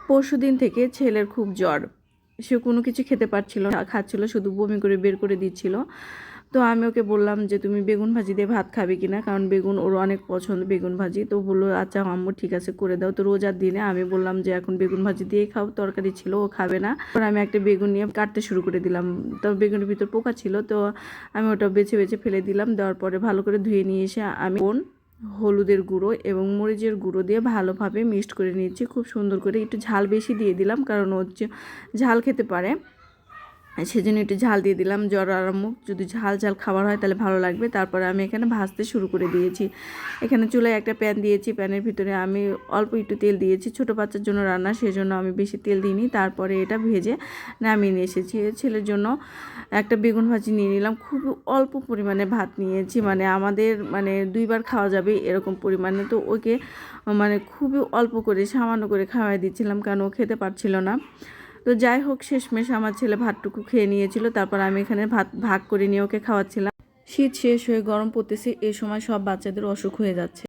পরশুদিন থেকে ছেলের খুব জ্বর, সে কোনো কিছু খেতে পারছিল না, খাচ্ছিল শুধু বমি করে বের করে দিচ্ছিল। তো আমি ওকে বললাম যে তুমি বেগুন ভাজি দিয়ে ভাত খাবে কিনা, কারণ বেগুন ওর অনেক পছন্দ বেগুন ভাজি। তো বললো আচ্ছা আম্মু ঠিক আছে করে দাও। তো রোজার দিনে আমি বললাম যে এখন বেগুন ভাজি দিয়ে খাও, তরকারি ছিল ও খাবে না। আমি একটা বেগুন নিয়ে কাটতে শুরু করে দিলাম, তো বেগুনের ভিতর পোকা ছিল, তো আমি ওটা বেছে বেছে ফেলে দিলাম। দেওয়ার পরে ভালো করে ধুয়ে নিয়ে এসে আমি হলুদের গুঁড়ো এবং মরিচের গুঁড়ো দিয়ে ভালোভাবে মিক্সড করে নিয়েছি খুব সুন্দর করে। একটু ঝাল বেশি দিয়ে দিলাম, কারণ ও ঝাল খেতে পারে, সেজন্য একটু ঝাল দিয়ে দিলাম। জ্বর আরামুখ যদি ঝাল ঝাল খাবার হয় তাহলে ভালো লাগবে। তারপরে আমি এখানে ভাজতে শুরু করে দিয়েছি। এখানে চুলায় একটা প্যান দিয়েছি, প্যানের ভিতরে আমি অল্প একটু তেল দিয়েছি, ছোটো বাচ্চার জন্য রান্না সেজন্য আমি বেশি তেল দিইনি। তারপরে এটা ভেজে নামিয়ে নিয়ে এসেছি। ছেলের জন্য একটা বেগুন ভাজি নিয়ে নিলাম, খুব অল্প পরিমাণে ভাত নিয়েছি, মানে আমাদের মানে 2বার খাওয়া যাবে এরকম পরিমাণে। তো ওকে মানে খুবই অল্প করে সামান্য করে খাওয়াই দিচ্ছিলাম, কারণ ও খেতে পারছিল না। তো যাই হোক শেষমেশ আমার ছেলে ভাতটুকু খেয়ে নিয়েছিল। তারপর আমি এখানে ভাত ভাগ করে নিয়ে ওকে খাওয়াচ্ছিলাম। শীত শেষ হয়ে গরম পড়তেছে, এ সময় সব বাচ্চাদের অসুখ হয়ে যাচ্ছে।